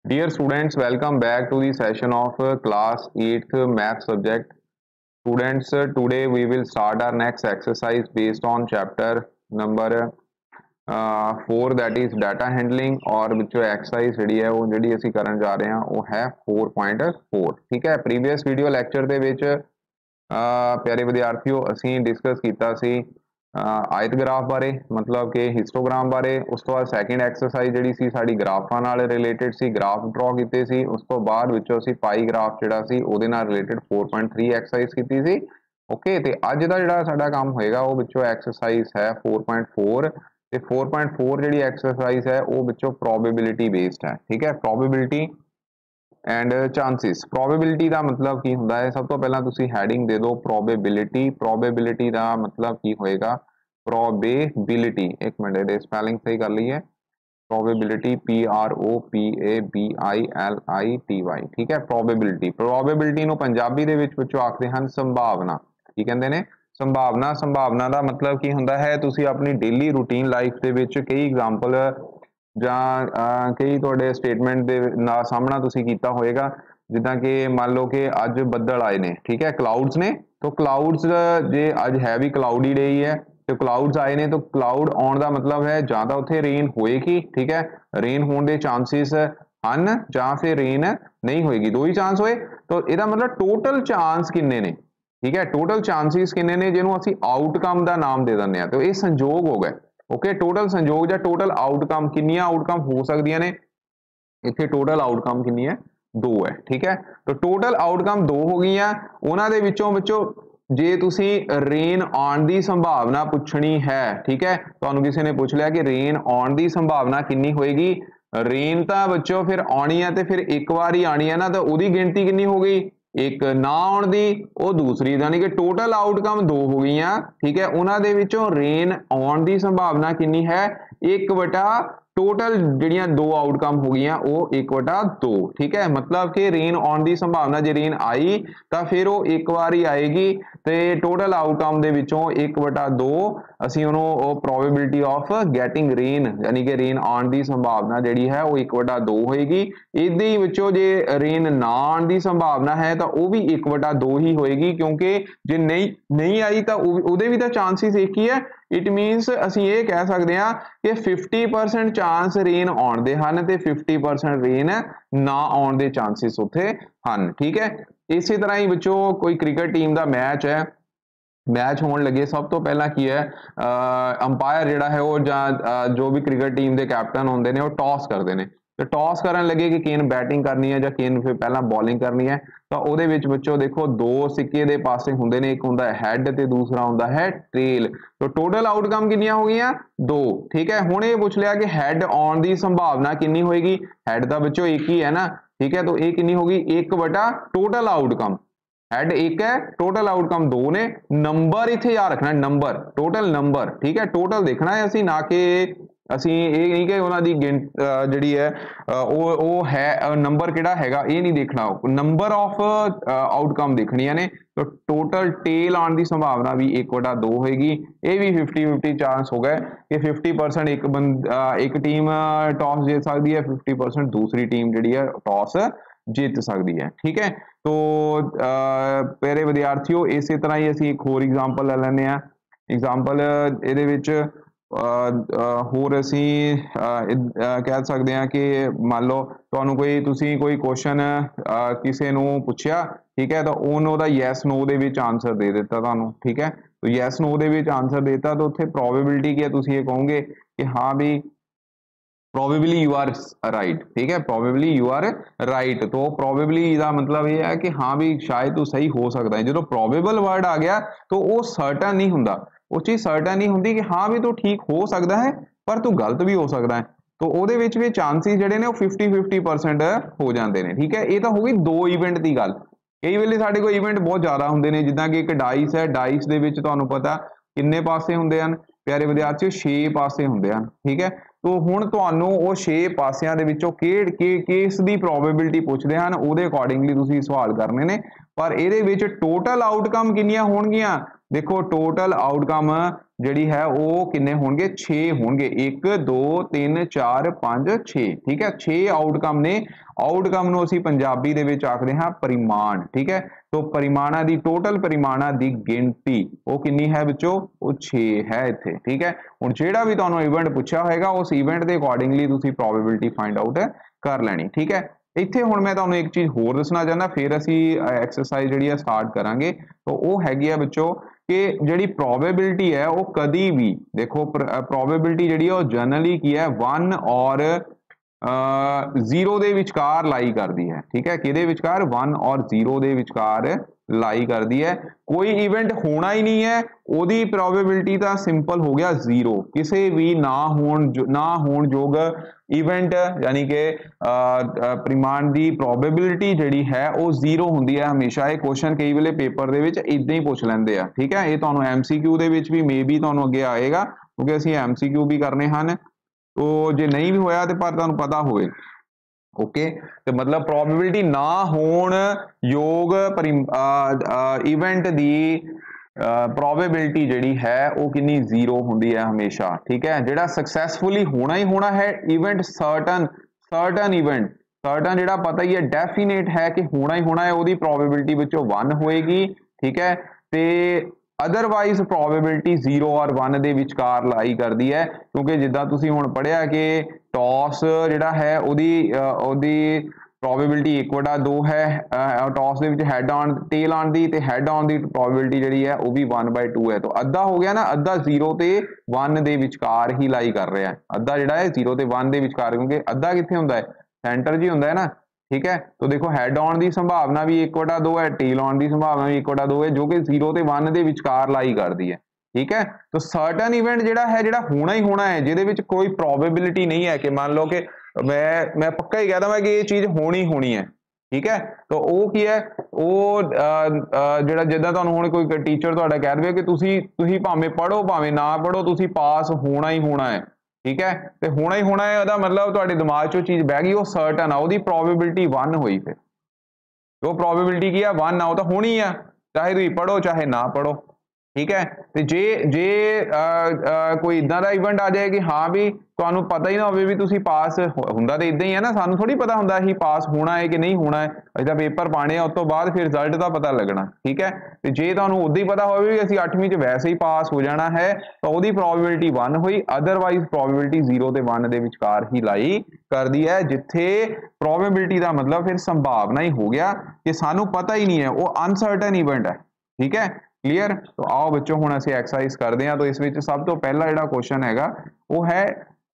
Dear students, welcome back to the session of class 8th math subject. Students, today we will start our next exercise based on chapter number 4, that is data handling, और ਵਿੱਚੋਂ exercise ਜਿਹੜੀ ਹੈ ਉਹ ਜਿਹੜੀ ਅਸੀਂ ਕਰਨ ਜਾ ਰਹੇ ਹਾਂ ਉਹ ਹੈ 4.4. ठीक है, previous video lecture ਦੇ ਵਿੱਚ प्यारे विद्यार्थियों ਅਸੀਂ डिस्कस ਕੀਤਾ ਸੀ आयत ग्राफ बारे, मतलब कि हिस्टोग्राम बारे। उस तो बाद सैकेंड एक्सरसाइज जिहड़ी सी साडी ग्राफां नाल रिलेटेड सी, ग्राफ ड्रॉ कीते सी। उस तो बाद विचों असीं पाई ग्राफ जिहड़ा सी उहदे नाल रिलेटेड 4.3 एक्सरसाइज कीती सी। ओके, ते अज दा जिहड़ा साडा काम होएगा वो विचों एक्सरसाइज है 4.4 ते 4.4 जिहड़ी एक्सरसाइज है वो विचों प्रोबेबिलिटी बेस्ड है। ठीक है, प्रोबेबिलिटी एंड चांसिस। प्रोबेबिलिटी का मतलब की होंदा है, सब तो पहला तुसी हैडिंग दे दो प्रोबेबिलिटी। प्रोबेबिलिटी का मतलब की होएगा प्रोबेबिलिटी। एक मिनट दे स्पेलिंग सही कर ली है। Probability PROBABILITY। ठीक है, प्रोबेबिलिटी। प्रोबेबिलिटी नूं पंजाबी दे विच विचों आखदे हन संभावना। की कहंदे ने? संभावना। संभावना का मतलब की होंदा है, तुसी अपनी डेली रूटीन लाइफ दे विच कई एग्जाम्पल ਜਾਂ कई ਤੁਹਾਡੇ स्टेटमेंट ਦੇ ਨਾਲ ਸਾਹਮਣਾ ਤੁਸੀਂ ਕੀਤਾ ਹੋਏਗਾ। ਜਿੱਦਾਂ ਕਿ ਮੰਨ ਲਓ ਕਿ ਅੱਜ ਬੱਦਲ ਆਏ ਨੇ, ਠੀਕ ਹੈ, ਕਲਾउड्स ਨੇ। तो ਕਲਾउड्स ਜੇ ਅੱਜ ਹੈ ਵੀ ਕਲਾउडी ਡੇ ਹੀ ਹੈ ਤੇ ਕਲਾउड्स ਆਏ ਨੇ, तो ਕਲਾउड ਆਉਣ ਦਾ मतलब है ਜਾਂ ਤਾਂ ਉੱਥੇ ਰੇਨ ਹੋਏਗੀ, ਠੀਕ ਹੈ, ਰੇਨ ਹੋਣ ਦੇ ਚਾਂਸਿਸ ਹਨ, ਜਾਂ ਫਿਰ ਰੇਨ ਨਹੀਂ ਹੋਏਗੀ, ਦੋ ਹੀ ਚਾਂਸ ਹੋਏ। तो ਇਹਦਾ मतलब टोटल चांस किन्ने ने, ठीक है, टोटल चांसिस किन्ने ने, ਜਿਹਨੂੰ ਅਸੀਂ आउटकम ਦਾ ਨਾਮ ਦੇ ਦਿੰਦੇ ਆ। तो ਇਹ ਸੰਜੋਗ ਹੋ ਗਏ। ओके, टोटल संयोग या टोटल आउटकम किन्नियां आउटकम हो सकदियां ने? इत्थे टोटल आउटकम किन्नी है? 2 है। ठीक है, तो टोटल आउटकम 2 हो गई। उन्हां दे विचों जे तुसी रेन आउण दी संभावना पुछनी है, ठीक है, तुहानूं किसी ने पूछ लिया कि रेन आउण दी संभावना किन्नी होएगी। रेन तां बच्चों फिर आउणी है ते फिर एक बार ही आउणी है ना, तो उहदी गिणती किन्नी हो गई? एक ना आउण दी ਉਹ दूसरी, यानी कि टोटल आउटकम 2 हो गई। ठीक है, उन्हां दे विचों रेन आउण दी संभावना किन्नी है? 1/, टोटल जिहड़ियां 2 आउटकम हो गई वो 1/2। ठीक है, मतलब कि रेन आउण दी संभावना जे रेन आई तो फिर वो एक बार ही आएगी, तो टोटल आउटकम दे विचों 1/2 असीं उहनूं प्रोबेबिलिटी ऑफ गैटिंग रेन, यानी कि रेन आउण दी संभावना जिहड़ी है वो 1/2 होएगी। इहदे विचों जे रेन ना आउण दी संभावना है तो वो भी 1/2 ही होएगी, क्योंकि जे नहीं आई तो उहदे भी तो चांसिस एक ही है। इट मीनस असीं ये कह सकते हैं कि 50% चांस रेन आउण दे हन ते 50% रेन ना आउण दे चांसिस उत्थे हन। ठीक है, इसी तरह ही विचों कोई क्रिकेट टीम का मैच है, मैच होने लगे, सब तो पहला की है अंपायर जिहड़ा है वो जां जो भी क्रिकेट टीम के कैप्टन होंदे ने वो टॉस करते हैं। तो टॉस करन लगे कि किन बैटिंग करनी है जां किन फिर पहला बॉलिंग करनी है। तो उहदे विच बच्चों देखो 2 सिक्के दे पासे हुंदे ने, एक हुंदा है हैड ते दूसरा हुंदा है टेल। तो टोटल आउटकम किन्नियां हो गईयां? 2। ठीक है, हुण ये पूछ लिया कि हैड आउण दी संभावना किन्नी होएगी? हैड दा बच्चों एक ही है ना, ठीक है, तो ये किन्नी होगी? 1/, टोटल आउटकम। हैड एक है, टोटल आउटकम 2 ने। नंबर इत्थे याद रखना, नंबर, टोटल नंबर। ठीक है, टोटल देखना है असी, ना कि असी ये नहीं कि उन्हां दी जिहड़ी है वो है नंबर किहड़ा हैगा ये नहीं देखना, नंबर ऑफ आउटकम देखनियां ने। तो टोटल टेल आउण दी संभावना भी 1/2 होएगी। ये भी 50-50 चांस हो गए कि 50% एक टीम टॉस जीत सकती है, 50% दूसरी टीम जिहड़ी है टॉस जीत सकती है। ठीक है, तो प्यारे विद्यार्थियों इसी तरह ही असीं एक होर एग्जाम्पल ले लैंदे आ। एग्जाम्पल इहदे विच होर असीं कह सकते हैं कि मान लो तुहानूं कोई क्वेश्चन किसी नूं पुछया, ठीक है, तो उहदा यैस नो दे विच आंसर दे दिता तुहानूं। ठीक है, तो यैस नो दे विच आंसर देता, तो उत्थे प्रोबेबिलिटी की है, तुसीं ये कहोगे कि हाँ भी प्रोबेबली यू आर राइट। ठीक है, प्रोबेबली यू आर राइट। तो प्रोबेबली का मतलब ये है कि हाँ भी शायद तू सही हो सकता है। जो प्रोबेबल वर्ड आ गया तो वो सर्टन नहीं हुंदा, वो चीज़ सर्टन नहीं हुंदी कि हाँ भी तू ठीक हो सकता है, पर तू गलत भी हो सकता है। तो ਉਹਦੇ ਵਿੱਚ ਵੀ ਚਾਂਸਿਸ ਜਿਹੜੇ ਨੇ ਉਹ 50-50% ਹੋ ਜਾਂਦੇ ਨੇ। ठीक है, ये तो हो गई 2 ਈਵੈਂਟ ਦੀ ਗੱਲ। ਕਈ ਵੇਲੇ ਸਾਡੇ ਕੋਲ ਈਵੈਂਟ ਬਹੁਤ ਜ਼ਿਆਦਾ ਹੁੰਦੇ ਨੇ, ਜਿੱਦਾਂ ਕਿ ਇੱਕ ਡਾਈਸ ਹੈ, ਡਾਈਸ ਦੇ ਵਿੱਚ ਤੁਹਾਨੂੰ ਪਤਾ ਕਿੰਨੇ ਪਾਸੇ ਹੁੰਦੇ ਹਨ प्यारे विद्यार्थियों? 6 पासे हुंदे हन। ठीक है, तो हुण तुहानूं वो 6 पासियां दे विचों किस दी प्रोबेबिलिटी पुछदे हन, उहदे अकॉर्डिंगली तुसीं सवाल करने ने। पर इहदे विच टोटल आउटकम किन्नियां होणगीਆਂ? देखो टोटल आउटकम ਜਿਹੜੀ है वो किन्ने होंगे 6 होंगे 1 2 3 4 5 6 ठीक है 6 आउटकम ने आउटकम ਨੂੰ ਅਸੀਂ ਪੰਜਾਬੀ ਦੇ ਵਿੱਚ ਆਖਦੇ ਹਾਂ ਪਰਿਮਾਣ ठीक है तो ਪਰਿਮਾਣਾਂ ਦੀ ਟੋਟਲ ਪਰਿਮਾਣਾਂ ਦੀ ਗਿਣਤੀ ਉਹ ਕਿੰਨੀ ਹੈ ਬੱਚੋ ਉਹ 6 ਹੈ ਇੱਥੇ ठीक है ਹੁਣ ਜਿਹੜਾ ਵੀ ਤੁਹਾਨੂੰ ਇਵੈਂਟ ਪੁੱਛਿਆ ਹੋਏਗਾ ਉਸ ਇਵੈਂਟ ਦੇ ਅਕੋਰਡਿੰਗਲੀ ਤੁਸੀਂ ਪ੍ਰੋਬੇਬਿਲਿਟੀ ਫਾਈਂਡ ਆਊਟ ਕਰ ਲੈਣੀ ठीक है ਇੱਥੇ ਹੁਣ ਮੈਂ ਤੁਹਾਨੂੰ ਇੱਕ ਚੀਜ਼ ਹੋਰ ਦੱਸਣਾ ਚਾਹੁੰਦਾ ਫਿਰ ਅਸੀਂ ਐਕਸਰਸਾਈਜ਼ ਜਿਹੜੀ ਆ ਸਟਾਰਟ ਕਰਾਂਗੇ तो ਉਹ ਹੈਗੀ ਆ ਬੱਚੋ कि जिहड़ी प्रोबेबिलिटी है वो कदी भी देखो प्रोबेबिलिटी जिहड़ी है वो जनरली की है 1 और 0 ਦੇ ਵਿਚਕਾਰ ਲਾਈ ਕਰਦੀ ਹੈ ठीक है किहदे ਵਿਚਕਾਰ 1 और 0 ਦੇ ਵਿਚਕਾਰ ਲਾਈ ਕਰਦੀ है कोई इवेंट होना ही नहीं है ਉਹਦੀ प्रोबेबिलिटी ਤਾਂ ਸਿੰਪਲ ਹੋ ਗਿਆ 0 ਕਿਸੇ ਵੀ ਨਾ ਹੋਣ ਯੋਗ इवेंट यानी कि परिमाण ਦੀ प्रोबेबिलिटी ਜਿਹੜੀ ਹੈ ਉਹ 0 ਹੁੰਦੀ ਹੈ ਹਮੇਸ਼ਾ ਇਹ ਕੁਐਸਚਨ ਕਈ ਵੇਲੇ ਪੇਪਰ ਦੇ ਵਿੱਚ ਇਦਾਂ ਹੀ ਪੁੱਛ ਲੈਂਦੇ ਆ ਠੀਕ ਹੈ ਇਹ ਤੁਹਾਨੂੰ MCQ ਦੇ ਵਿੱਚ ਵੀ ਮੇਬੀ ਤੁਹਾਨੂੰ ਅੱਗੇ ਆਏਗਾ ਕਿਉਂਕਿ ਅਸੀਂ MCQ ਵੀ ਕਰਨੇ ਹਨ तो जे नहीं भी होया तो पर तुहानू पता होवे ओके तो मतलब प्रोबेबिलिटी ना होण योग इवेंट दी प्रोबेबिलिटी जिहड़ी है वो कितनी 0 हुंदी है हमेशा ठीक है जिहड़ा सक्सैसफुली होना ही होना है इवेंट सर्टन इवेंट सर्टन जिहड़ा पता ही है डेफिनेट है कि होना ही होना है ਉਹਦੀ प्रोबेबिलिटी ਵਿੱਚੋਂ 1 ਹੋਏਗੀ ठीक है ਤੇ अदरवाइज प्रोबेबिलिटी 0 और 1 ਦੇ ਵਿਚਕਾਰ ਲਾਈ ਕਰਦੀ ਹੈ ਕਿਉਂਕਿ ਜਿੱਦਾਂ ਤੁਸੀਂ ਹੁਣ ਪੜਿਆ ਕਿ ਟੌਸ ਜਿਹੜਾ ਹੈ ਉਹਦੀ प्रोबेबिलिटी 1/2 ਹੈ ਟੌਸ ਦੇ ਵਿੱਚ ਹੈਡ ਆਨ ਟੇਲ ਆਨ ਦੀ ਤੇ ਹੈਡ ਆਨ ਦੀ प्रोबेबिलिटी ਜਿਹੜੀ ਹੈ ਉਹ ਵੀ 1/2 ਹੈ ਤਾਂ ਅੱਧਾ ਹੋ ਗਿਆ ਨਾ ਅੱਧਾ 0 ਤੇ 1 ਦੇ ਵਿਚਕਾਰ ਹੀ ਲਾਈ ਕਰ ਰਿਹਾ ਅੱਧਾ ਜਿਹੜਾ ਹੈ 0 ਤੇ 1 ਦੇ ਵਿਚਕਾਰ ਕਿਉਂਕਿ ਅੱਧਾ ਕਿੱਥੇ ਹੁੰਦਾ ਹੈ सेंटर जी ਹੁੰਦਾ है ना ठीक है तो देखो हेड ऑन की संभावना भी 1/2 है टेल ऑन की संभावना भी 1/2 है जो कि 0 ਤੇ 1 ਦੇ ਵਿਚਕਾਰ लाई करती है ठीक है तो सर्टन इवेंट ਜਿਹੜਾ ਹੈ ਜਿਹੜਾ ਹੋਣਾ ਹੀ ਹੋਣਾ ਹੈ ਜਿਹਦੇ ਵਿੱਚ ਕੋਈ ਪ੍ਰੋਬੇਬਿਲਿਟੀ ਨਹੀਂ ਹੈ ਕਿ ਮੰਨ ਲਓ ਕਿ मैं पक्का ही कहता मैं कि ये चीज होनी है ठीक है तो वो की है वो ਜਿਹੜਾ ਜਿੱਦਾਂ ਤੁਹਾਨੂੰ ਹੁਣ ਕੋਈ ਟੀਚਰ ਤੁਹਾਡਾ ਕਹਿ ਦੇਵੇ ਕਿ ਤੁਸੀਂ ਭਾਵੇਂ ਪੜੋ ਭਾਵੇਂ ਨਾ ਪੜੋ ਤੁਸੀਂ ਪਾਸ ਹੋਣਾ ਹੀ ਹੋਣਾ ਹੈ ठीक है तो होना ही होना है ਉਹਦਾ मतलब ਤੁਹਾਡੇ ਦਿਮਾਗ 'ਚੋਂ ਚੀਜ਼ ਬਹਿ ਗਈ ਉਹ ਸਰਟਨ ਆ ਉਹਦੀ ਪ੍ਰੋਬੇਬਿਲਿਟੀ 1 ਹੋਈ ਫਿਰ ਉਹ ਪ੍ਰੋਬੇਬਿਲਿਟੀ ਕੀ ਆ 1 ਆ ਉਹ ਤਾਂ ਹੋਣੀ ਆ ਚਾਹੇ ਤੁਸੀਂ ਪੜੋ ਚਾਹੇ ਨਾ ਪੜੋ ठीक है ਤੇ ਜੇ ਕੋਈ ਇਦਾਂ ਦਾ ਇਵੈਂਟ ਆ ਜਾਏ ਕਿ ਹਾਂ ਵੀ ਤੁਹਾਨੂੰ ਪਤਾ ਹੀ ਨਾ ਹੋਵੇ ਵੀ ਤੁਸੀਂ ਪਾਸ ਹੁੰਦਾ ਤੇ ਇਦਾਂ ਹੀ ਹੈ ਨਾ ਸਾਨੂੰ ਥੋੜੀ ਪਤਾ ਹੁੰਦਾ ਅਸੀਂ ਪਾਸ ਹੋਣਾ ਹੈ ਕਿ ਨਹੀਂ ਹੋਣਾ ਹੈ ਅਸੀਂ ਤਾਂ ਪੇਪਰ ਪਾਣੇ ਆ ਉਸ ਤੋਂ ਬਾਅਦ ਫਿਰ ਰਿਜ਼ਲਟ ਦਾ ਪਤਾ ਲੱਗਣਾ ਠੀਕ ਹੈ ਤੇ ਜੇ ਤੁਹਾਨੂੰ ਉਦਾਂ ਹੀ ਪਤਾ ਹੋਵੇ ਵੀ ਅਸੀਂ 8ਵੀਂ 'ਚ ਵੈਸੇ ਹੀ ਪਾਸ ਹੋ ਜਾਣਾ ਹੈ ਤਾਂ ਉਹਦੀ ਪ੍ਰੋਬੇਬਿਲਿਟੀ 1 ਹੋਈ ਅਦਰਵਾਈਜ਼ ਪ੍ਰੋਬੇਬਿਲਿਟੀ 0 ਤੇ 1 ਦੇ ਵਿਚਕਾਰ ਹੀ ਲਾਈ ਕਰਦੀ ਹੈ ਜਿੱਥੇ ਪ੍ਰੋਬੇਬਿਲਿਟੀ ਦਾ ਮਤਲਬ ਫਿਰ ਸੰਭਾਵਨਾ ਹੀ ਹੋ ਗਿਆ ਕਿ ਸਾਨੂੰ ਪਤਾ ਹੀ ਨਹੀਂ ਹੈ ਉਹ ਅਨਸਰਟਨ ਇਵੈਂਟ ਹੈ ठीक है क्लियर तो आओ बच्चों हुण असीं एक्सरसाइज करते हैं तो इस विच सब तो पहला जिहड़ा क्वेश्चन हैगा वो है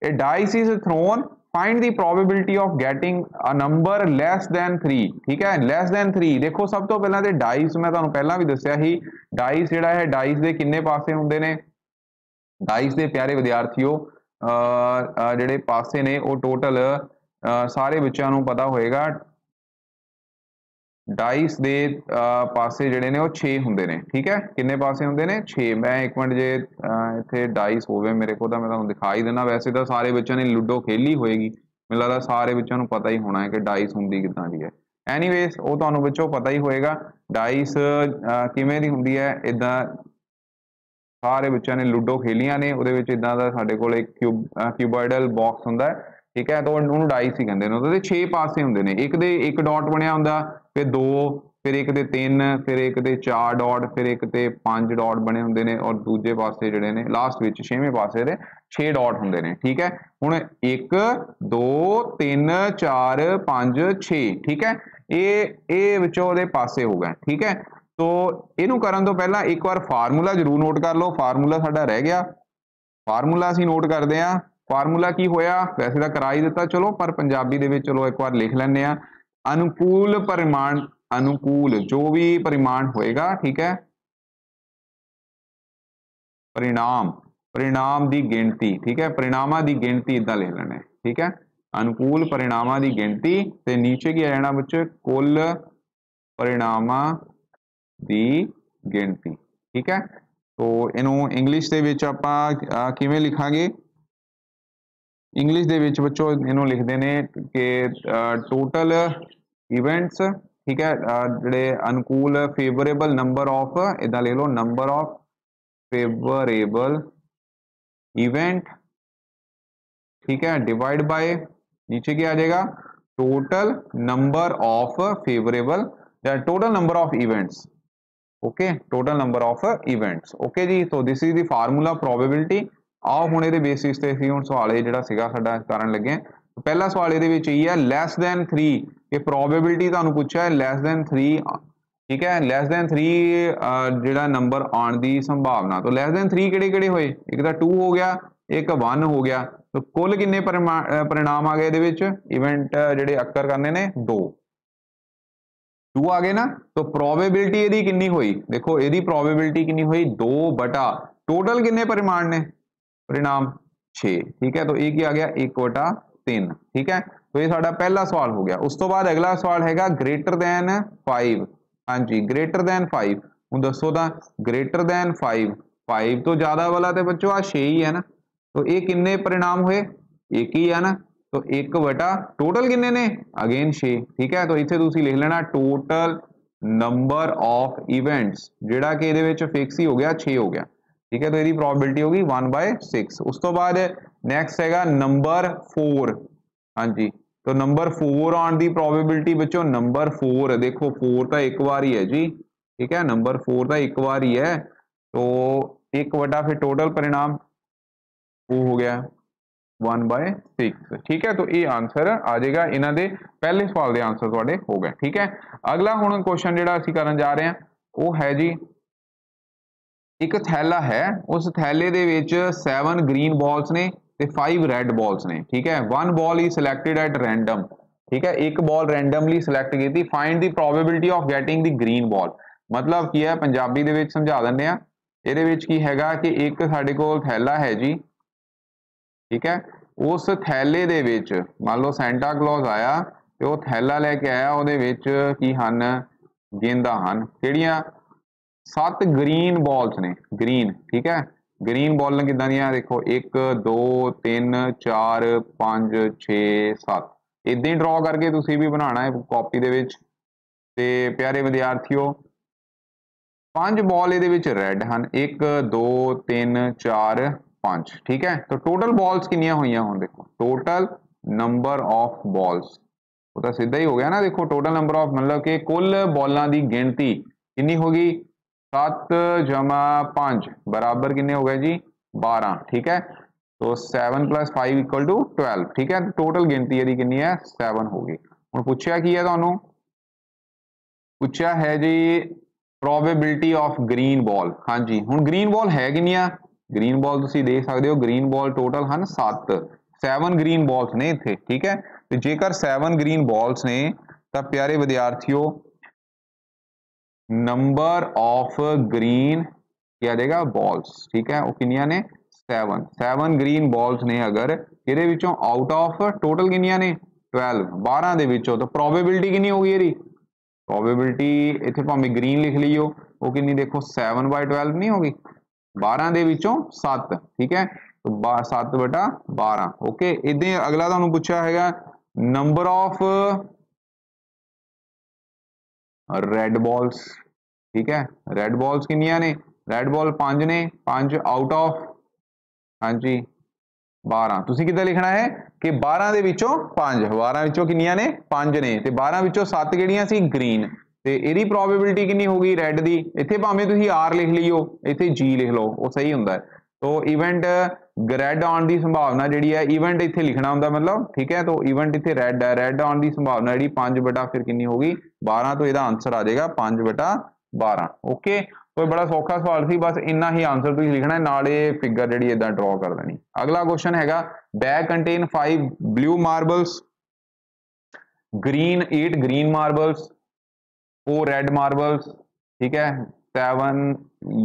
a dice is thrown find the probability of getting a number less than 3 ठीक है लैस दैन 3 देखो सब तो पहला ते डाइस मैं तुहानूं पहला भी दस्सिया ही डाइस जिहड़ा है डाइस दे किन्ने पासे हुंदे ने डाइस दे प्यारे विद्यार्थियों जिहड़े पासे ने वो टोटल सारे बच्चों नूं पता होएगा डाइस दे पासे जिहड़े ने वो 6 हुंदे ने ठीक है किन्ने पासे हुंदे ने 6 मैं एक मिनट जे इत्थे डाइस होवे मेरे को तां मैं तुहानूं दिखा ही देना वैसे तो सारे बच्चों ने लूडो खेली होएगी मैनूं लगदा सारे बच्चों नूं पता ही होना है कि डाइस हुंदी किदां दी है एनीवेज वो तुहानूं बच्चों पता ही होएगा डाइस किवें दी हुंदी है इदां सारे बच्चों ने लूडो खेलियां ने उहदे विच इदां दा साडे कोल एक क्यूबॉइडल बॉक्स हुंदा है ठीक है तो उन्होंने डाइस ही कहते हैं तो 6 पासे होंगे ने एक दे एक डॉट बनया होंदा फिर 2 फिर एक दे 3 फिर एक दे 4 डॉट फिर एक दे 5 डॉट बने होंगे ने और दूजे पासे जिहड़े ने लास्ट विच 6वें पासे दे 6 डॉट होंगे ने ठीक है हुण 1 2 3 4 5 6 ठीक है ये विचों दे पासे हो गए ठीक है तो इहनूं करन तो पहला एक बार फार्मूला जरूर नोट कर लो फार्मूला साडा रह गया फार्मूला असीं नोट करते हैं फार्मूला की होया वैसे तो करा ही दिता चलो पर पंजाबी दे विच चलो एक बार लिख लैंदे आ अनुकूल परिमाण अनुकूल जो भी परिमाण होएगा ठीक है परिणाम दी गिनती ठीक है परिणामां दी गिनती इदां लिख लैणे ठीक है अनुकूल परिणामां दी गिनती ते नीचे की आ जाना बच्चे कुल परिणामां दी गिनती ठीक है तो इनू इंग्लिश दे विच आपां किवें लिखांगे इंग्लिश दे विच बच्चों इन्हों लिखते हैं कि टोटल इवेंट्स ठीक है ਜਿਹੜੇ अनुकूल फेवरेबल नंबर ऑफ इदा ले लो नंबर ऑफ फेवरेबल इवेंट, ठीक है, डिवाइड बाय नीचे क्या आ जाएगा टोटल नंबर ऑफ फेवरेबल या total number of events, okay total number of events, okay जी। तो this is the formula probability. आओ हुण इहदे बेसिस ते असीं हुण सवाल ये जिहड़ा सीगा साडा करन लगे। पहला सवाल इहदे विच ये है लैस दैन 3 कि प्रोबेबिलिटी तुहानूं पुछिआ है लैस दैन 3, ठीक है, लैस दैन 3 जिहड़ा नंबर आउण दी संभावना। तो लैस दैन 3 किहड़े किहड़े होए, एक तां 2 हो गया, एक 1 हो गया। तो कुल किन्ने परिणाम आ गए इहदे विच इवेंट जिहड़े अकर करने ने 2 आ गए ना। तो प्रोबेबिलिटी इहदी किन्नी हुई, देखो इहदी प्रोबेबिलिटी किन्नी हुई 2 बटा टोटल किन्ने परिणाम 6, ठीक है। तो ये क्या आ गया 1/3, ठीक है। तो ये साडा पहला सवाल हो गया। उस तो बाद अगला सवाल हैगा ग्रेटर दैन 5, हाँ जी ग्रेटर दैन 5। हुण दसो तां ग्रेटर दैन 5 तो ज्यादा वाला तो बच्चों आ 6 ही है ना। तो ये किन्ने परिणाम हुए, एक ही है ना। तो 1 बटा टोटल किन्ने ने अगेन 6, ठीक है। तो इत्थे तुसीं लिख लेना टोटल नंबर ऑफ इवेंट्स जिहड़ा कि इहदे विच फिक्स ही हो गया 6 हो गया, ठीक है। तो इसकी प्रोबेबिलिटी होगी 1/6। उस तो बाद नैक्सट हैगा नंबर 4, हाँ जी। तो नंबर 4 आने की प्रोबेबिलिटी बच्चों नंबर 4 देखो 4 तो एक बार ही है जी, ठीक है, नंबर 4 तो एक बार ही है। तो 1 बटा फिर टोटल परिणाम वो हो गया 1/6, ठीक है। तो ये आंसर आ जाएगा इन्हां दे पहले सवाल के आंसर तुहाडे हो गए, ठीक है। अगला हुण क्वेश्चन जिहड़ा असीं करन जा रहे हैं वो है जी एक थैला है, उस थैले दे विच 7 ग्रीन बॉल्स ने ते 5 रेड बॉल्स ने, ठीक है। 1 ball is selected at random, ठीक है, एक बॉल रैंडमली सिलेक्ट की थी। Find the probability of getting the green ball. मतलब की है पंजाबी दे विच समझा दिंदे आ। इहदे विच की हैगा कि एक साडे कोल थैला है जी, ठीक है। उस थैले दे विच मान लो सेंटा क्लॉज आया ते वो थैला लैके आया, उहदे विच की हन गेंदा हन किहड़ियां 7 ग्रीन बॉल्स ने, ग्रीन, ठीक है। ग्रीन बॉल किदां दियां देखो 1 2 3 4 5 6 7 इदां ही ड्रॉ करके तुसीं भी बनाना है कॉपी दे विच। ते प्यारे विद्यार्थियों 5 बॉल इहदे विच रेड हन 1 2 3 4 5, ठीक है। तो टोटल बॉल्स कितनियां हुईयां हुण देखो टोटल नंबर ऑफ बॉल्स वो तो सीधा ही हो गया ना। देखो टोटल नंबर ऑफ मतलब कि कुल बॉलों की गिनती कितनी होगी 7 जमा 5 बराबर कितने हो गए जी 12, ठीक है। तो 7 + 5 = 12, ठीक है। टोटल गिनती यदि कितनी है 7 होगी। हुण पुछया की है तुहानूं, पुछया है जी प्रोबेबिलिटी ऑफ ग्रीन बॉल। हाँ जी हुण ग्रीन बॉल है कितनियां, ग्रीन बॉल तुसीं देख सकते हो ग्रीन बॉल टोटल हैं 7 ग्रीन बॉल्स ने इत्थे, ठीक है। तो जेकर 7 ग्रीन बॉल्स ने तो प्यारे विद्यार्थियों नंबर ऑफ ग्रीन क्या देगा बॉल्स, ठीक है, वो कितनियां ने 7 ग्रीन बॉल्स ने अगर इहदे विचों आउट ऑफ टोटल कितनियां ने 12 दे विचों तो प्रोबेबिलिटी कितनी होगी इहदी प्रोबेबिलिटी इत्थे भावें ग्रीन लिख लियो वो कितनी देखो 7/12 नहीं होगी 12 दे विचों 7, ठीक है। तो 7/12, ओके। इदां अगला तुहानूं पुछया हैगा नंबर ऑफ रेड बॉल्स, ठीक है। रेड बॉल्स कितनियां ने रेड बॉल 5 ने 5 आउट ऑफ हाँ जी 12 तुसीं किद्दां लिखना है कि 12 दे विचों 5 12 विचों कितनियां ने 5 ने ते 12 विचों 7 किहड़ियां सी ग्रीन ते इहदी प्रोबेबिलिटी कितनी होगी रेड दी इत्थे भावें तुसीं आर लिख लियो इत्थे जी लिख लो वो सही हुंदा है। तो इवेंट रेड आउण की संभावना जिहड़ी है इवेंट इत्थे लिखना हुंदा मतलब, ठीक है। तो इवेंट इत्थे रेड है रेड आउण की संभावना जिहड़ी 5 बटा फिर कितनी होगी 12। तो इहदा आंसर आ जाएगा 5/12, ओके। कोई बड़ा सौखा सवाल सी बस इन्ना ही आंसर तुसीं लिखना है नाल ये फिगर जिहड़ी इदां ड्रॉ कर देनी। अगला क्वेश्चन हैगा bag contain 5 blue marbles, 8 green marbles, 4 red marbles, ठीक है, 7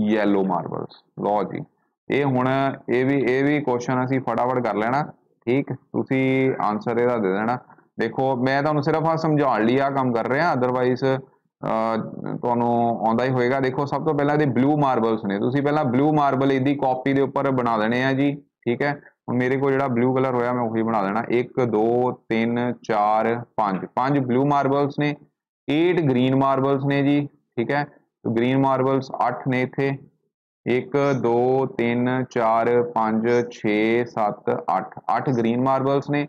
येलो मार्बल्स। लो जी ये हुण ये भी क्वेश्चन असीं फटाफट कर लेना, ठीक। तुसीं आंसर इहदा दे देना। देखो मैं तुहानूं सिर्फ आ समझाउण लई आ काम कर रहा अदरवाइज तुहानूं आउंदा ही होएगा। देखो सब तो पहला ब्लू मार्बल्स ने तुसीं पहला ब्लू मार्बल इहदी कॉपी दे उपर बना देने आ जी, ठीक है। हुण मेरे को जिहड़ा ब्लू कलर होया मैं उही बना देना 1 2 3 4 5 ब्लू मार्बल्स ने 8 ग्रीन मार्बल्स ने जी, ठीक है। तो ग्रीन मार्बल्स 8 ने इत्थे, 1 2 3 4 5 6 7 8, 8 ग्रीन मार्बल्स ने।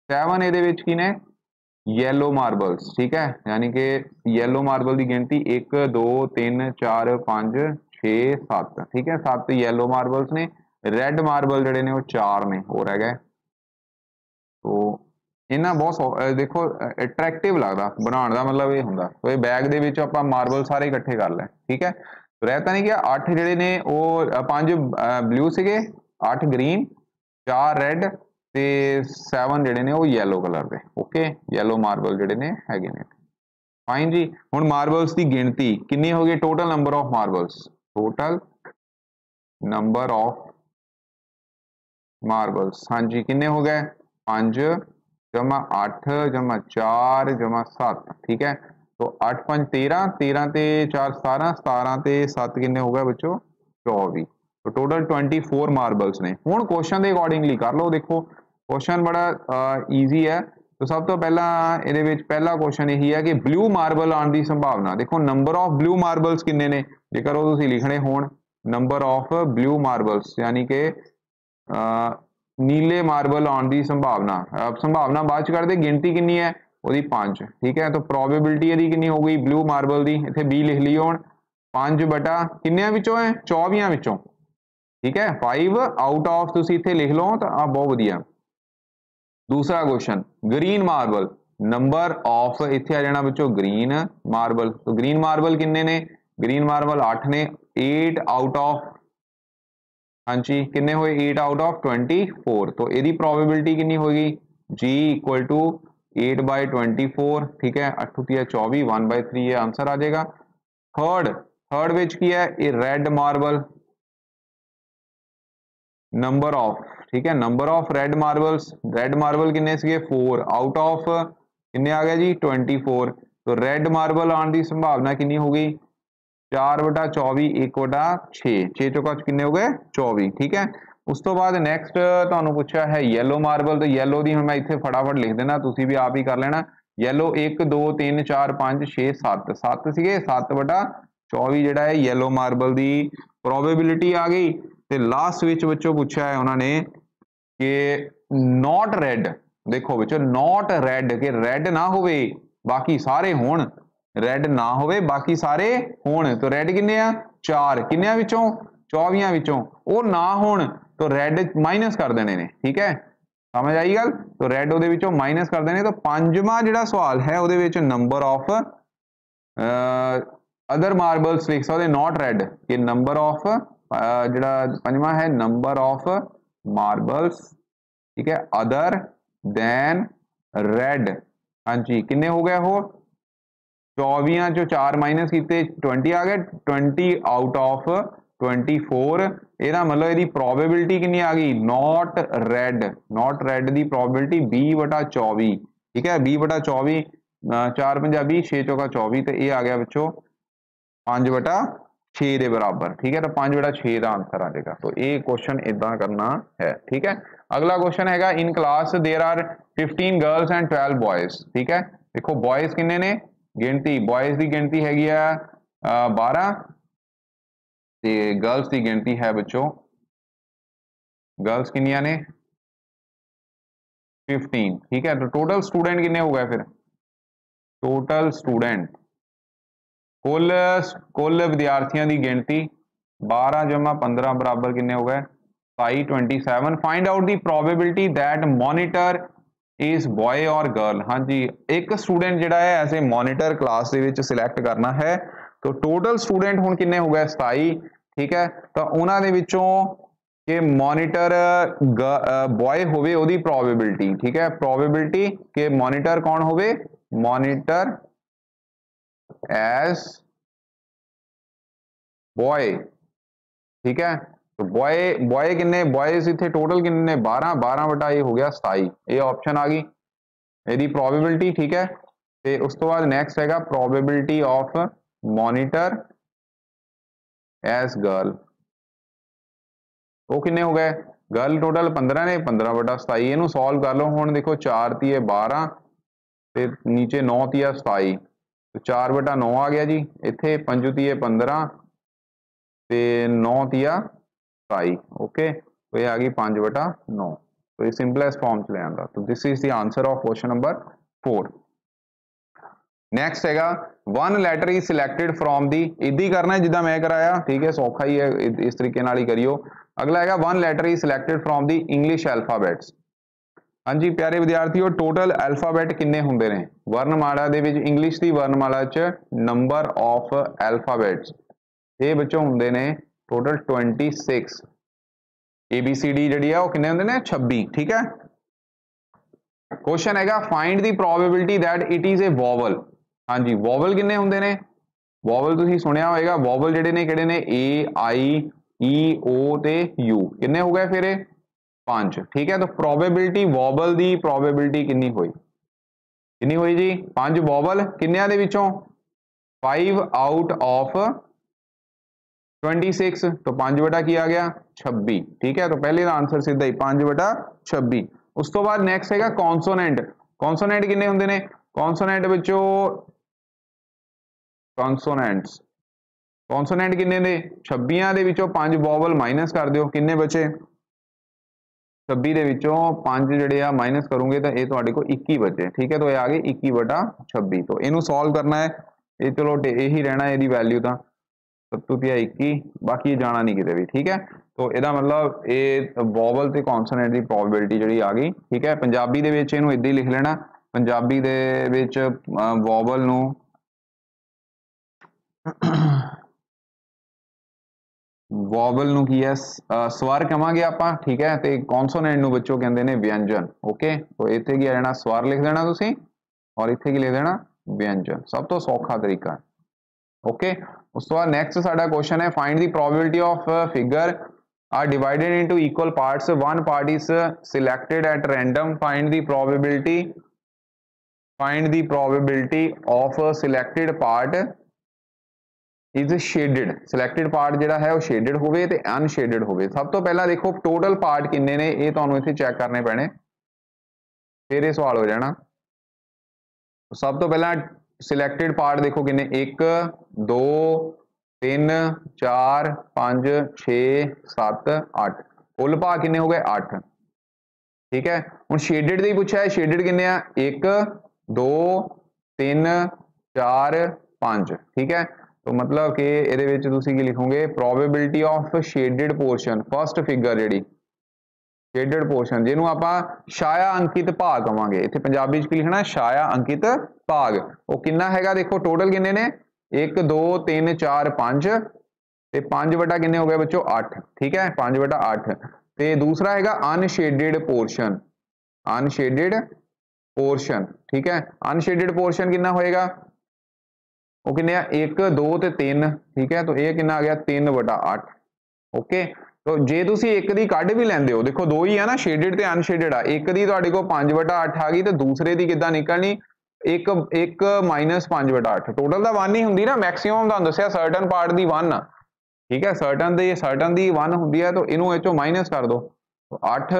7 ਇਹਦੇ ਵਿੱਚ ਕੀ ਨੇ, येलो मार्बल्स, ठीक है, यानी कि येलो मार्बल की गिनती 1 2 3 4 5 6 7, ठीक है, 7 येलो मार्बल्स ने। रेड मार्बल जड़े ने वो 4 ने, हो रह गए। तो इन्ना बहुत देखो अट्रैक्टिव लगता बनाने का, मतलब ये होंगे तो ये बैग दे विच आपां मार्बल सारे इकट्ठे कर लें, ठीक है। तो रहता नहीं कि 8 जड़े ने वो 5 ब्लू सीगे, 8 ग्रीन, 4 रेड ते 7 ਜਿਹੜੇ ਨੇ ਉਹ yellow ਕਲਰ ਦੇ। ਓਕੇ, yellow ਮਾਰਬਲ ਜਿਹੜੇ ਨੇ ਹੈਗੇ ਨੇ। ਫਾਈਨ ਜੀ। ਹੁਣ ਮਾਰਬਲਸ ਦੀ ਗਿਣਤੀ ਕਿੰਨੀ ਹੋ ਗਈ? Total number of marbles, total number of marbles, ਹਾਂਜੀ ਕਿੰਨੇ ਹੋ ਗਏ? 5 जमा 8 जमा 4 जमा 7, ठीक है। तो 8 5 13, 13 ते 4 17, 17 ते 7 किन्ने हो गए बच्चों? 24। तो टोटल 24 मार्बल्स ने। हुण क्वेश्चन के अकॉर्डिंगली कर लो। देखो क्वेश्चन बड़ा ईजी है। तो सब तो पहला इहदे विच पहला क्वेश्चन यही है कि ब्लू मार्बल आने की संभावना। देखो नंबर ऑफ ब्लू मार्बल्स किन्ने ने, जेकर वो तुसीं लिखने होण नंबर ऑफ ब्लू मार्बल्स, यानी कि नीले मार्बल आने की संभावना, संभावना बाद च करदे, गिनती कितनी है वो 5, ठीक है। तो प्रोबेबिलिटी यदि कितनी हो गई ब्लू मार्बल की, इत्थे बी लिख ली हुण 5 बटा किन्ने विचों है? 24 विचों, ठीक है। 5 आउट ऑफ तुसीं इत्थे लिख लो तो आ बहुत वधिया। दूसरा question green marble, number of इत्थे आ जाना बच्चों ग्रीन मार्बल। तो ग्रीन मार्बल किन्ने ने? ग्रीन मार्बल 8 ने, 8 आउट ऑफ, हाँ जी किन्ने होए? 8 आउट ऑफ 24। तो यदि प्रोबेबिलिटी कितनी होगी? जी इक्वल टू 8 बाई 24, ठीक है। 8 3 24, 1/3 ये आंसर आ जाएगा। थर्ड विच की है ये रेड मार्बल, नंबर ऑफ, ठीक है, number of red marbles. Red marble किन्ने सीगे? 4 आउट ऑफ किन्ने आ गया जी? 24। तो रेड मार्बल आने की संभावना कितनी होगी? 4 बटा 24, 1 बटा 6, 6 चौका किन्ने हो गए? 24, ठीक है। उस तो बाद नैक्सट तुहानूं पूछा है येलो मार्बल। तो येलो की मैं इत्थे फटाफट लिख देना, तुसीं भी आप ही कर लेना। येलो 1 2 3 4 5 6 7, 7 सीगे, 7 बटा 24 जिहड़ा है येलो मार्बल की प्रोबेबिलिटी आ गई। तो लास्ट विच बच्चों पूछा है उन्होंने कि नॉट रेड, देखो बच्चों नॉट रेड, कि रेड ना होवे बाकी सारे होण, रेड ना होवे बाकी सारे होण। तो रेड किन्ने आ? 4, किन्ने विचों? 24 विचों। वो ना होण तो रेड माइनस कर देने ने, ठीक है, समझ आई गल। तो रेड उहदे विचों माइनस कर देने। तो पंजवां जिहड़ा सवाल है उहदे which number of other marbles लिख सकते, नॉट रेड, कि नंबर ऑफ जिहड़ा पंजवां है नंबर ऑफ मार्बल्स, ठीक है, अदर दैन रेड। हाँ जी किन्ने हो गए? हो 24 चो 4 माइनस किते 20 आ गए, 20 आउट ऑफ 24। ਇਹਦਾ मतलब ਇਹਦੀ प्रोबेबिलिटी कितनी आ गई? नॉट रेड की प्रोबेबिलिटी 20 बटा 24, ठीक है, 20 बटा 24, 4 पंजाबी 6 चौका 24, तो ये आ गया बच्चों 5 बटा 6 के बराबर, ठीक है। तो 5 बटा 6 का आंसर आ जाएगा। तो ये क्वेश्चन इदा करना है, ठीक है। अगला क्वेश्चन है in class there are 15 girls and 12 boys, ठीक है। देखो बॉयज किन्ने ने, गिनती बॉयज की गिनती हैगी है 12, ते गर्ल्स की गिनती है बच्चों, गर्ल्स किन्नियां ने? 15, ठीक है। तो टोटल स्टूडेंट किन्ने हो गए? फिर टोटल स्टूडेंट कुल विद्यार्थियों की गिनती 12 जमा 15 बराबर किन्ने हो गए? 27। Find out the probability that monitor is boy और गर्ल। हाँ जी एक स्टूडेंट जिहड़ा है ऐसे मॉनिटर क्लास दे विच सिलेक्ट करना है। तो टोटल स्टूडेंट हुण किन्ने हो गए? 27, ठीक है। तो उन्हां दे विचों कि मॉनिटर बॉय होवे ओदी प्रोबेबिलिटी, ठीक है, प्रोबेबिलिटी कि मॉनिटर कौन होवे? मॉनिटर एज बॉय, ठीक है। तो बॉय किन्ने? बॉयज इत्थे टोटल किन्ने? 12 बटा ये हो गया 27, ये ऑप्शन आ गई यदि प्रोबेबिलिटी, ठीक है। ते उस तो बाद नैक्सट हैगा probability of monitor as girl, वो किन्ने हो गए? गर्ल टोटल 15 ने, 15 बटा 27, इनू सॉल्व कर लो। हुण देखो 4 तीए 12 ते नीचे 9 तीया 27, तो 4/9 आ गया जी। इत्थे 5 तीए 15 ते 9 तिया 27। ओके, तो ये आ गई 5/9। तो ये सिंपलेस्ट फॉर्म च ले आंदा। तो this is the answer of question number 4। Next हैगा one letter is selected from the, इदी करना है जिदा मैं कराया, ठीक है, सौखा ही है, इस तरीके नाल ही करियो। अगला हैगा one letter is selected from the English alphabets. हाँ जी प्यारे विद्यार्थियों, टोटल अल्फाबेट किन्ने हुंदे ने वर्णमाला दे विच, इंग्लिश दी वर्णमाला च नंबर ऑफ अल्फाबेट्स ये बच्चों हुंदे ने टोटल 26। ABCD जिहड़ी है वो किन्ने हुंदे ने 26। ठीक है, क्वेश्चन हैगा find the probability that it is a vowel. हाँ जी, वॉवल किन्ने हुंदे ने, वॉवल तुसीं सुनिया होएगा, वॉवल जिहड़े ने किहड़े ने A I E O ते U, किन्ने हो गए फिर 5। ठीक है, तो प्रोबेबिलिटी वॉवल दी प्रोबेबिलिटी किन्नी हुई, किन्नी हुई जी 5 वॉवल किन्नियां दे विचों 5 आउट ऑफ 26। तो 5 की आ गया 26। ठीक है, तो पहले का आंसर सीधा ही 5/26। उस तो बाद नैक्सट हैगा कॉन्सोनेंट। कॉन्सोनेंट किन्ने हुंदे ने, कॉन्सोनेंट विचों कॉन्सोनेंट्स, कॉन्सोनेंट किन्ने ने 26 दे विचों 5 वॉवल माइनस कर दियो, किन्ने बचे 26 दे विचों 5 जिहड़े आ माइनस करूंगे तो ये तुहाडे को 21 बचे। ठीक है, तो ये आ गए 21/26। तो इनू सॉल्व करना है, ये चलो यही रहना है, इसकी वैल्यू तो 7/21, बाकी जाना नहीं किते भी। ठीक है, तो ਇਹਦਾ मतलब ये वॉवल ते कॉन्सोनेंट की प्रोबेबिलिटी जिहड़ी आ गई। ठीक है, पंजाबी दे विच इहनू इदां ही लिख लेना, पंजाबी दे विच वॉवल नू वॉवल नू की है स्वर कहांगे आपां। ठीक है, ते कॉन्सोनेंट नू बच्चों कहंदे ने व्यंजन। ओके, तो इत्थे की आ जाना स्वर लिख देना तुसीं और इत्थे की लिख देना व्यंजन, सब तो सौखा तरीका। ओके, उस तो बाद नैक्सट साडा क्वेश्चन है find the probability of figure are divided into equal parts, one part is selected at random, find the probability of a selected part is shaded, selected part जिहड़ा है वो shaded होवे ते unshaded होवे। सब तो पहला देखो टोटल पार्ट किन्ने ने, ये तुहानू इत्थे चेक करने पैणे, फिर ये सवाल हो जाना। तो सब तो पहला सिलेक्टेड पार्ट देखो किन्ने 1 2 3 4 5 6 7 8, कुल भाग किन्ने हो गए 8। ठीक है, हुण शेडेड दी पुछया है, शेडेड किन्ने आ 1 2 3 4 5। ठीक है, तो मतलब कि इहदे विच तुसीं की लिखोगे probability of shaded portion, first figure जिहड़ी शेडेड पोर्शन जिन्हों आपां छाया अंकित भाग कहांगे, इत्थे पंजाबी च की लिखना छाया अंकित भाग, वो किन्ना हैगा देखो टोटल किन्ने ने 1 2 3 4 5 ते 5 बटा किन्ने हो गए बच्चों 8। ठीक है, 5/8। ते दूसरा हैगा अनशेडेड पोर्शन, अनशेडेड पोर्शन। ठीक है, अनशेडेड पोर्शन किन्ना होएगा, वो किन्ने 1 2 ते 3। ठीक है, तो ये किन्ना आ गया 3/8। ओके, तो जे तुसी एक दी कढ भी लैंदे हो, देखो दो ही है ना, शेडेड ते अनशेडेड आ, एक दी तुहाडे को 5/8 आ गई तो दूसरे दी किद्दां निकलनी, एक माइनस 5/8, टोटल दा 1 ही हुंदी ना, मैक्सिमम दा दस्सिया सर्टन पार्ट दी 1 आ। ठीक है, सर्टन दी 1 हुंदी है, तो इनू इचों माइनस कर दो, तो 8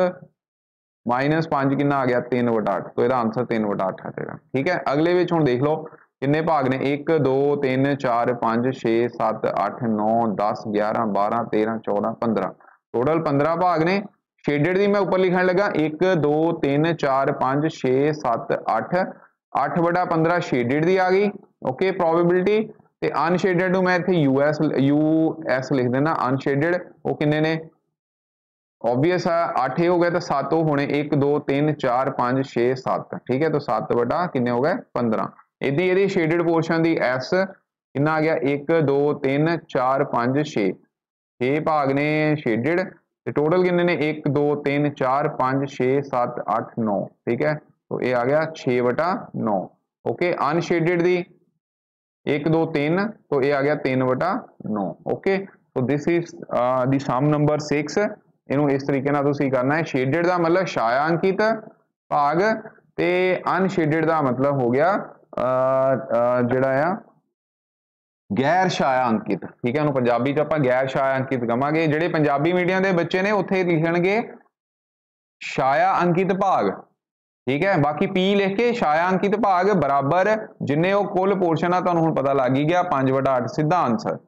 माइनस 5 किन्ना आ गया 3/8, तो इसदा आंसर 3/8 आ जाएगा। ठीक है, अगले विच हुण देख लो किन्ने भाग ने 1 2 3 4 5 6 7 8 9 10 11 12 13 14 15, टोटल 15 भाग ने। शेडेड दी मैं ऊपर लिखने लगा 1 2 3 4 5 6 7 8, 8/15 शेडेड दी आ गई। ओके, प्रोबेबिलिटी ते अनशेडेड मैं इत्थे यूएस लिख देना, अनशेडेड वो किन्ने ने ऑब्वियस है 8 हो गए तो 7 होने 1 2 3 4 5 6 7। ठीक है, तो 7 बटा किन्ने हो गए 15। यदि शेडेड पोर्शन दी एस किन्ना आ गया 1 2 3 4 5 6, 6 भाग ने शेडेड, टोटल किन्ने ने 1 2 3 4 5 6 7 8 9। ठीक है, तो ये आ गया 6/9। ओके, अनशेडेड दी 1 2 3, तो ये आ गया 3/9। ओके, तो this is the sum number 6। इनू इस तरीके नाल तुसीं करना है, शेडेड दा मतलब छायांकित भाग ते अनशेडेड दा मतलब हो गया जिहड़ा आ गैर छायांकित। ठीक है, उन्होंने पंजाबी च आपां गैर छायांकित कहांगे, जिहड़े पंजाबी मीडियम दे बच्चे ने उत्थे लिखणगे छाया अंकित भाग, ठीक है। बाकी P लिख के छायांकित भाग बराबर जिन्ने वो कुल पोर्शन आ तुहानूं हुण पता लग ही गया 5/8 सीधा आंसर।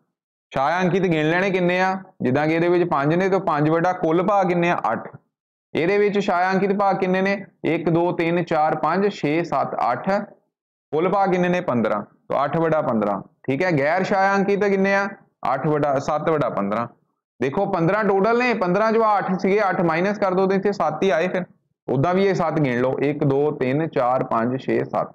छायांकित गिण लेने किन्ने आ जिद्दां कि इहदे विच 5 ने तो 5 कुल भाग किन्ने आ 8। ਇਹਦੇ ਵਿੱਚ ਛਾयांकित भाग किन्ने ने 1 2 3 4 5 6 7 8 कुल भाग किन्ने ने 15 तो 8/15 ठीक है। गैर छायांकित किन्ने आ 7/15 देखो 15 टोटल ने 15 जो 8 सीगे 8 माइनस कर दो तो इत्थे 7 ही आए फिर उदा भी ये 7 गिण लो 1 2 3 4 5 6 7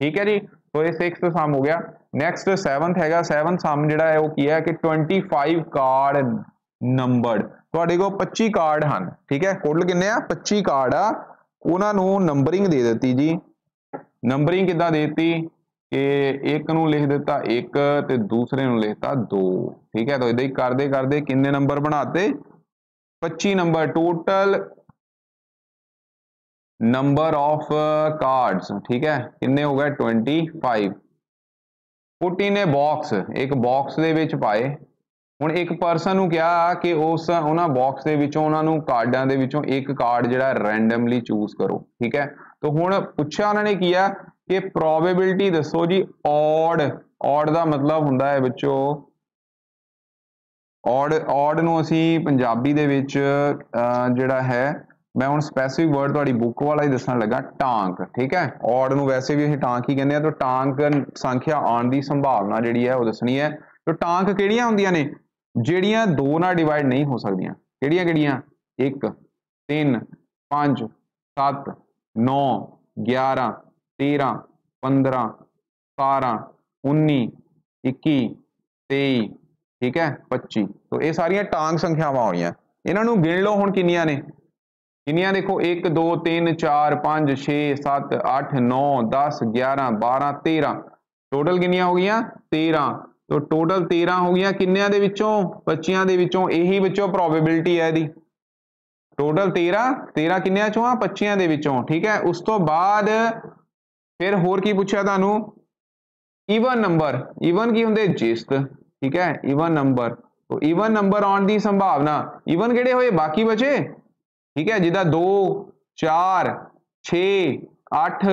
ठीक है जी। तो ये 6th सम हो गया। नैक्सट 7th हैगा 7th सम जिहड़ा है वो की है कि 25 कार्ड नंबर्ड ਤੁਹਾਡੇ ਕੋਲ 25 ਕਾਰਡ ਹਨ ठीक है। ਕੁੱਲ ਕਿੰਨੇ ਆ 25 ਕਾਰਡ ਆ ਉਹਨਾਂ ਨੂੰ ਨੰਬਰਿੰਗ ਦੇ ਦਿੱਤੀ ਜੀ। ਨੰਬਰਿੰਗ ਕਿੱਦਾਂ ਦੇ ਦਿੱਤੀ ਕਿ ਇੱਕ ਨੂੰ ਲਿਖ ਦਿੱਤਾ 1 ਤੇ ਦੂਸਰੇ ਨੂੰ ਲਿਖਤਾ 2 ਠੀਕ ਹੈ। ਤਾਂ ਇਦਾਂ ਹੀ ਕਰਦੇ ਕਰਦੇ ਕਿੰਨੇ ਨੰਬਰ ਬਣਾਤੇ 25 number total number of cards ठीक है किन्ने हो गए 25 पुट इन ए बॉक्स एक बॉक्स दे विच पाए। हुण एक परसन नूं कहा कि उस उन्हां बॉक्स दे विचों उन्हां नूं कार्डां दे विचों एक कार्ड जिहड़ा रैंडमली चूज करो ठीक है। तो हुण पुछया उन्होंने किया कि प्रोबेबिलिटी दसो जी ऑड ऑड दा मतलब हुंदा है बच्चों ऑड ऑड नूं असीं पंजाबी दे विच जिहड़ा है मैं हुण स्पैसिफिक वर्ड तुहाडी बुक वाला ही दसण लगा टांक ठीक है। ऑड नूं वैसे भी असीं टांक ही कहंदे आ। तो टांक संख्या आउण दी संभावना जिहड़ी है वो दसणी है। तो टांक किहड़ियां हुंदियां ने ਜਿਹੜੀਆਂ 2 ਨਾਲ ਡਿਵਾਈਡ ਨਹੀਂ ਹੋ ਸਕਦੀਆਂ ਕਿਹੜੀਆਂ ਕਿਹੜੀਆਂ 1 3 5 7 9 11 13 15 17 19 21 23 ठीक है 25 तो ये सारियां टांग संख्यावां होईयां। इन्हां नूं गिण लो हुण किन्नियां ने किन्नियां देखो 1 2 3 4 5 6 7 8 9 10 11 12 13 टोटल किन्नियां हो गईयां 13 तो टोटल 13 हो गया किन्नियां दे विचों 25 दे विचों यही विचों प्रोबेबिलिटी है दी टोटल 13 किन्नियां चों 25 दे विचों ठीक है। उस तो बाद फिर होर की पूछा तुहानूं ईवन नंबर ईवन की हुंदे जिस्त ठीक है ईवन नंबर तो ईवन नंबर आउण दी संभावना ईवन किहड़े होए बाकी बचे ठीक है जिदा 2 4 6 8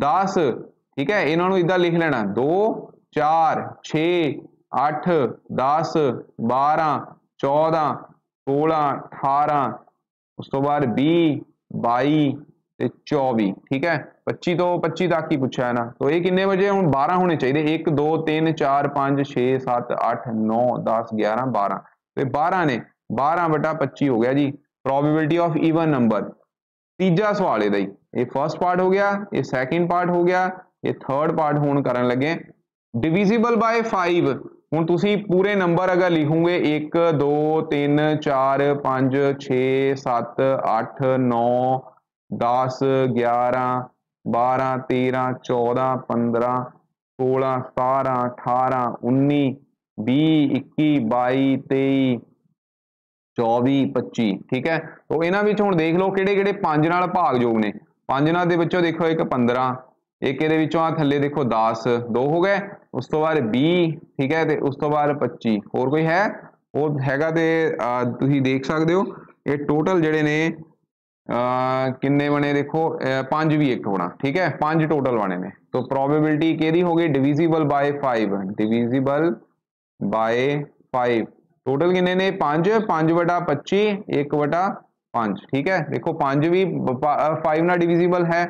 10 ठीक है। इन्हां नूं इदां लिख लेना 2 4 6 8 10 12 14 16 18 उस तो बाद 20 22 ते 24 ठीक है। 25 तो 25 तक ही पूछा है ना। तो ये किन्ने बजे हुण 12 होने चाहिए 1 2 3 4 5 6 7 8 9 10 11 12 तो 12 ने 12/25 हो गया जी प्रोबेबिलिटी ऑफ ईवन नंबर। तीजा सवाल है ये फर्स्ट पार्ट हो गया ये सैकेंड पार्ट हो गया ये थर्ड पार्ट होण करन लगे डिविजिबल बाय 5 हुण तुसीं पूरे नंबर अगर लिखोगे 1 2 3 4 5 6 7 8 9 10 11 12 13 14 15 16 17 18 19 20 21 22 23 24 25 ठीक है। तो इन्हां विच हुण देख लो किहड़े किहड़े 5 नाल भागयोग ने 5 नाल दे विचों देखो एक 15 एक ये विचों आ थल्ले देखो 10 2 हो गए उस तो बाद 20 ठीक है। तो उस तो बाद 25 होर कोई है वो हैगा ते तुसीं देख सकते हो ये टोटल जिहड़े ने किन्ने बने देखो 5 भी एक होना ठीक है 5 टोटल बने ने। तो प्रोबेबिलिटी किहदी हो गई divisible by 5 divisible by 5 total किन्ने ने 5 5/25 1/5 ठीक है। देखो 5 भी 5 ना डिविजिबल है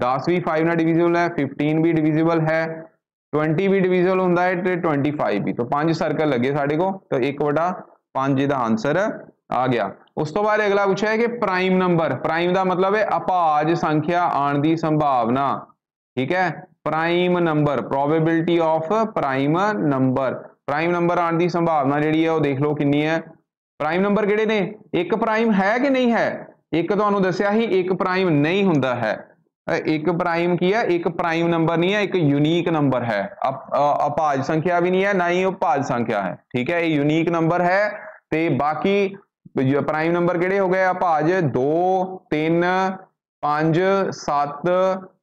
10 भी 5 ना डिविजिबल है 15 भी डिविजिबल है 20 भी डिविजिबल होंदा है ते 25 भी। तो 5 सर्कल लगे साडे को तो 1/5 इहदा आंसर आ गया। उस तो बाद अगला पूछा है कि प्राइम नंबर प्राइम का मतलब है अभाज संख्या आने की संभावना ठीक है। Prime number probability of prime number आने की संभावना जिहड़ी है वो देख लो कितनी है। प्राइम नंबर किहड़े ने एक प्राइम है कि नहीं है एक तुहानूं दस्सिया ही एक प्राइम नहीं हुंदा है एक प्राइम की है एक प्राइम नंबर नहीं है एक यूनीक नंबर है अभाज संख्या भी नहीं है ना ही उपभाज संख्या है ठीक है। ये यूनीक नंबर है ते बाकी प्राइम नंबर किहड़े हो गए अभाज 2 3 5 7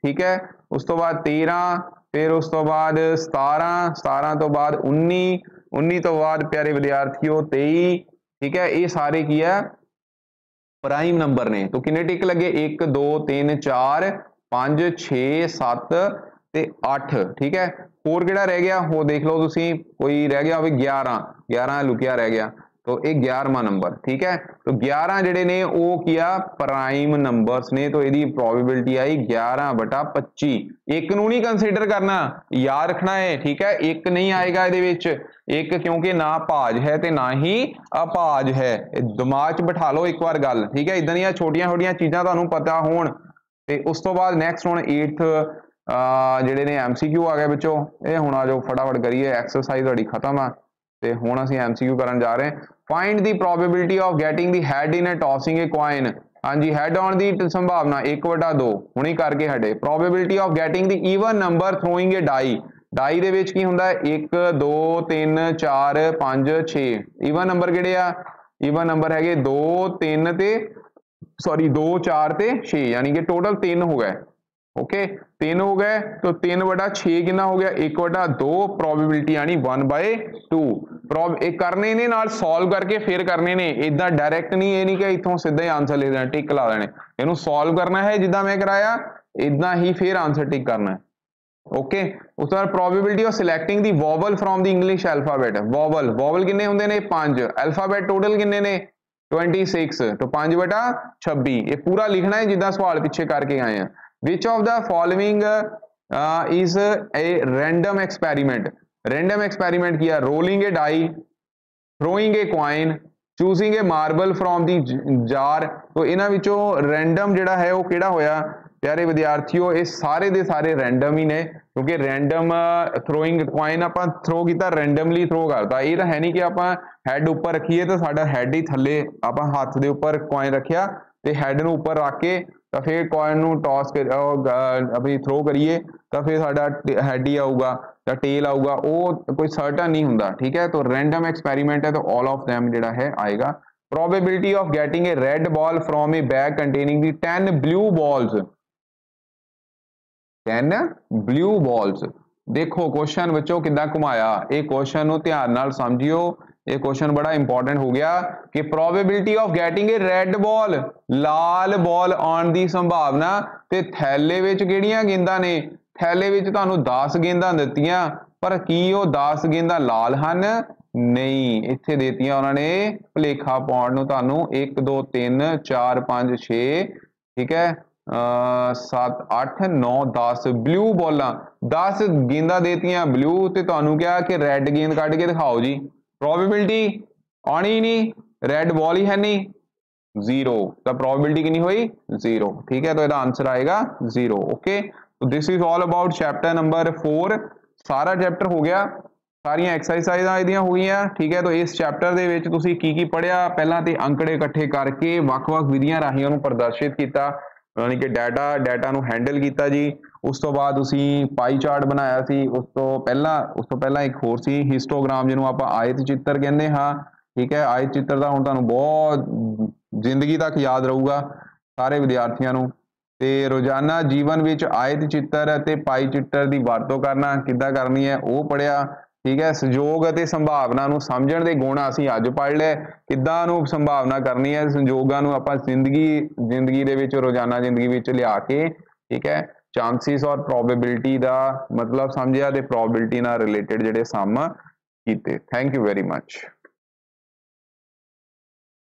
ठीक है। उस तो बाद 13 फिर उस तो बाद 17 तो बाद 19 तो बाद प्यारे विद्यार्थियों 23 ठीक है। ये सारे की है प्राइम नंबर ने तो किन्ने टिक लगे 1 2 3 4 5 6 7 ते 8 ठीक है होर किहड़ा रह गया वो देख लो तुसी कोई रह गया होवे 11 लुकिया रह गया तो ये 11वां नंबर ठीक है तो 11 जिहड़े ने वो किया प्राइम नंबर्स ने तो इहदी प्रोबेबिलिटी आई 11/25 एक नूं नहीं कंसीडर करना याद रखना है ठीक है एक नहीं आएगा इहदे विच एक क्योंकि ना भाज है ते ना ही अभाज है दिमाग च बिठा लो एक बार गल ठीक है इदां दीयां छोटियां छोटियां चीज़ां तुहानूं पता होण ते उस तो बाद नैक्सट हुण 8th ਜਿਹੜੇ ਨੇ MCQ आ गए बच्चों ये हुण आ जाओ फटाफट करिए एक्सरसाइज तुहाडी खत्म आ ते हुण असीं MCQ करन जा रहे हैं find the probability of getting the head in a tossing a coin हाँ जी हेड ऑन दी संभावना 1/2 हुणे करके हटे probability of getting the even number throwing a die die दे विच की हुंदा है 1 2 3 4 5 6 ईवन नंबर किहड़े आ ईवन नंबर हैगे 2 3 ते सॉरी 2 4 ते 6 यानी कि टोटल 3 हो गए ओके 3 हो गए तो 3/6 कितना हो गया 1/2 प्रोबेबिलिटी यानी 1/2 एक करने ने नाल सॉल्व करके फिर करने ने इदा डायरेक्ट नहीं ये नहीं कि इथों सीधा ही आंसर लिख देना टिक ला देने इनू सॉल्व करना है जिदा मैं कराया इदा ही फिर आंसर टिक करना है ओके उस बाद probability of selecting the vowel from the English alphabet vowel किन्ने हुंदे ने 5 अल्फाबेट टोटल किन्ने ने 26 तो 5/26 ये पूरा लिखना है जिदा सवाल पिछे करके आए हैं Which of the following is a random experiment? Random experiment किया rolling a die, throwing a coin, choosing a marble from the jar. तो इन्हां विचों random जिहड़ा है वो किहड़ा होया प्यारे विद्यार्थियों ये सारे दे सारे रैंडम ही ने क्योंकि रैंडम थ्रोइंग कॉइन आपां थ्रो कीता रैंडमली थ्रो करता ये तो है नहीं कि आपां हैड उपर रखीए तो साडा हैड ही थल्ले आपां हाथ दे उपर कॉइन रखिया ते हैड नूं उपर रख के तो फिर कॉइन नूं टॉस कर अपनी थ्रो करिए तो फिर साडा हैड ही आऊगा या टेल आऊगा वो कोई सर्टन नहीं हुंदा ठीक है तो रैंडम एक्सपेरिमेंट है तो ऑल ऑफ देम जिहड़ा है आएगा probability of getting a red ball from A bag containing the 10 blue balls 10 blue balls देखो क्वेश्चन बच्चों किद्दां घुमाया ये क्वेश्चन नूं ध्यान नाल समझियो ये क्वेश्चन बड़ा इंपॉर्टेंट हो गया कि probability of getting a red ball लाल बॉल आउण दी संभावना ते थैले विच किहड़ियां गेंदां ने थैले विच तुहानूं 10 गेंदां दित्तियां पर की वो 10 गेंदां लाल हन नहीं इत्थे देतियां उन्होंने भुलेखा पाउण नूं तुहानूं 1 2 3 4 5 6 ठीक है 7 8 9 10 ब्लू बॉलां 10 गेंदां देतियां ब्लू ते तुहानूं कहा कि रेड गेंद कढ के दिखाओ जी प्रोबेबिलिटी आनी ही नहीं रेड बॉल ही है नहीं 0 तो प्रोबेबिलिटी कितनी हुई 0 ठीक है तो इसका आंसर आएगा 0 ओके तो this is all about chapter number 4 सारा चैप्टर हो गया सारियां एक्सरसाइजां इहदियां हो गईयां ठीक है तो इस चैप्टर दे विच तुसीं की पढ़िया पहलां ते अंकड़े इकट्ठे करके वख-वख विधियां राहीं उहनूं प्रदर्शित कीता यानी कि डाटा नूं हैंडल कीता जी उस तो बाद उसी पाई चार्ट बनाया सी उस तो पहला एक होर सी हिस्टोग्राम जिन्हों आपां आयत चित्र कहंदे हाँ ठीक है आयत चित्र दा हुण तुहानूं बहुत जिंदगी तक याद रहूगा सारे विद्यार्थियों नूं ते रोजाना जीवन विच आयत चित्र ते पाई चित्र की वरतों करना किद्दां करनी है वो पढ़िया ठीक है संयोग ਅਤੇ संभावना ਨੂੰ ਸਮਝਣ ਦੇ ਗੁਣ ਅਸੀਂ ਅੱਜ ਪੜ੍ਹ ਲਏ ਕਿੱਦਾਂ ਨੂੰ ਸੰਭਾਵਨਾ ਕਰਨੀ ਹੈ ਸੰਯੋਗਾਂ ਨੂੰ ਆਪਾਂ ਜ਼ਿੰਦਗੀ ਦੇ ਵਿੱਚ ਰੋਜ਼ਾਨਾ ਜ਼ਿੰਦਗੀ ਵਿੱਚ ਲਿਆ ਕੇ ठीक है चांसेस और प्रोबेबिलिटी का मतलब समझिया ते प्रोबेबिलिटी नाल रिलेटेड जिहड़े सम कीते थैंक यू वेरी मच।